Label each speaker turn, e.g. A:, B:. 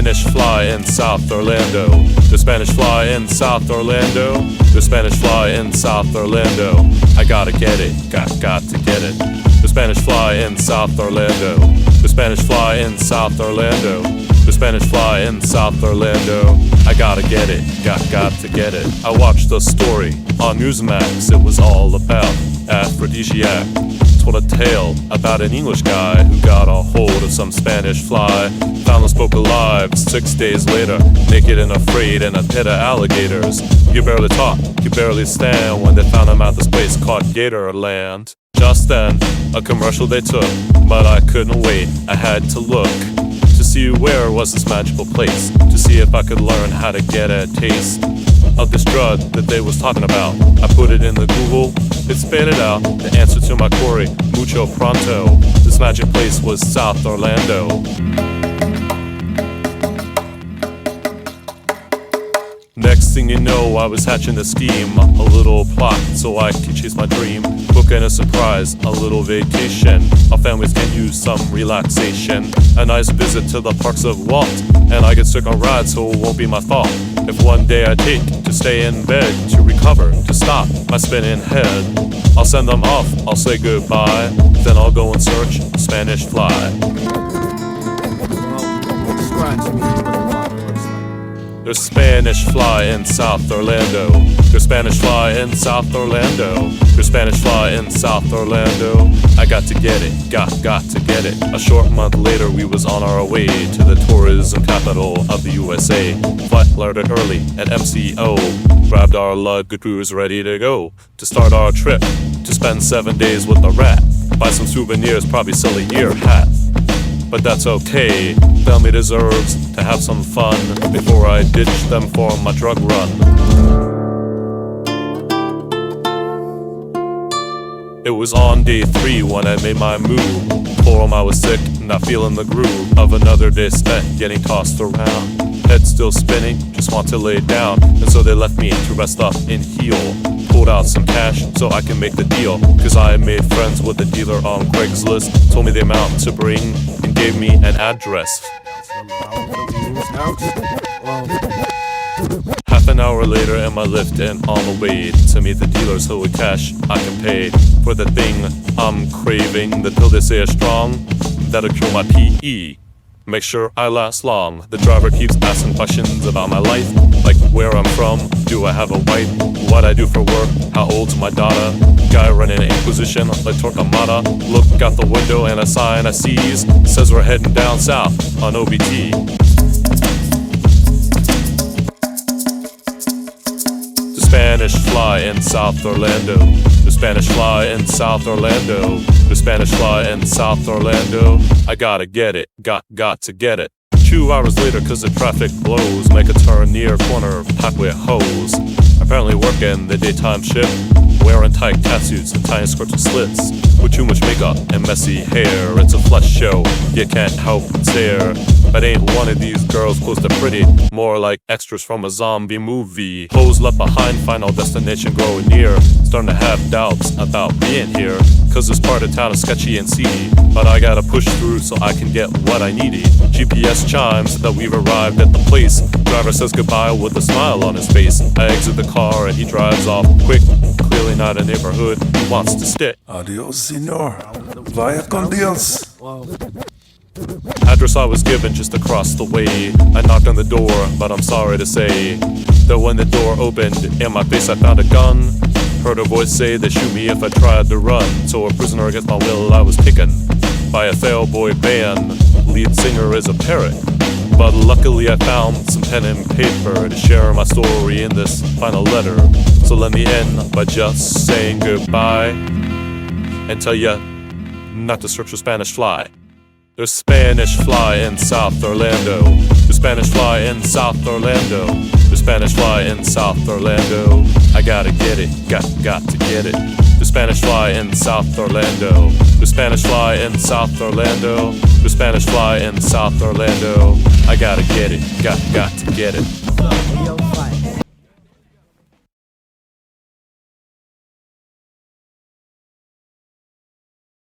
A: Spanish fly in South Orlando. The Spanish fly in South Orlando. The Spanish fly in South Orlando. I gotta get it, got to get it. The Spanish fly in South Orlando. The Spanish fly in South Orlando. The Spanish fly in South Orlando. I gotta get it, got to get it. I watched a story on Newsmax. It was all about aphrodisiac. Told a tale about an English guy who got a hold of some Spanish fly. Found them spoke alive 6 days later, naked and afraid in a pit of alligators. You barely talk, you barely stand when they found him at this place called Gatorland. Just then, a commercial they took, but I couldn't wait, I had to look to see where was this magical place, to see if I could learn how to get a taste of this drug that they was talking about. I put it in the Google, it spit it out, the answer to my query, mucho pronto. This magic place was South Orlando. Next thing you know, I was hatching a scheme, a little plot so I could chase my dream. Booking a surprise, a little vacation. Our families can use some relaxation. A nice visit to the parks of Walt, and I get sick on rides, so it won't be my fault if one day I take to stay in bed, to recover, to stop my spinning head. I'll send them off, I'll say goodbye, then I'll go and search Spanish fly. There's Spanish fly in South Orlando. There's Spanish fly in South Orlando. There's Spanish fly in South Orlando. I got to get it, got to get it. A short month later we was on our way to the tourism capital of the USA. Flight landed early at MCO. Grabbed our luggage, ready to go. To start our trip, to spend 7 days with a rat. Buy some souvenirs, probably sell a year hat. But that's okay, family deserves to have some fun before I ditch them for my drug run. It was on day 3 when I made my move. For I was sick, not feeling the groove of another day spent getting tossed around. Head still spinning, just want to lay down. And so they left me to rest up and heal. Pulled out some cash so I can make the deal, cause I made friends with the dealer on Craigslist. Told me the amount to bring and gave me an address. Half an hour later in my lift and on the way to meet the dealer so with cash I can pay for the thing I'm craving. The pill they say is strong, that'll cure my PE. Make sure I last long. The driver keeps asking questions about my life, like where I'm from, do I have a wife, what I do for work, how old's my daughter. Guy running an inquisition like Torquemada. Look out the window and a sign I sees says we're heading down south on OBT. The Spanish fly in South Orlando. The Spanish fly in South Orlando. The Spanish fly in South Orlando. I gotta get it, got to get it. 2 hours later, cause the traffic blows, make a turn near corner, packed with hoes. Apparently working the daytime shift, wearing tight catsuits and tiny skirts with slits. With too much makeup and messy hair, it's a flesh show, you can't help but stare. But ain't one of these girls close to pretty, more like extras from a zombie movie. Hoes left behind, final destination growing near. Starting to have doubts about being here, cause this part of town is sketchy and seedy. But I gotta push through so I can get what I needed. GPS chimes that we've arrived at the place. Driver says goodbye with a smile on his face. I exit the car and he drives off quick. Clearly not a neighborhood he wants to stick.
B: Adios, senor. Vaya con Dios.
A: Address I was given just across the way. I knocked on the door, but I'm sorry to say that when the door opened, in my face I found a gun. Heard a voice say they'd shoot me if I tried to run. So a prisoner against my will I was taken by a fail boy band. Lead singer is a parrot, but luckily I found some pen and paper to share my story in this final letter. So let me end by just saying goodbye and tell ya not to search for Spanish fly. There's Spanish fly in South Orlando. There's Spanish fly in South Orlando. There's Spanish fly in South Orlando. I gotta get it, got to get it. There's Spanish fly in South Orlando. There's Spanish fly in South Orlando. There's Spanish fly in South Orlando. I gotta get it, got to get it.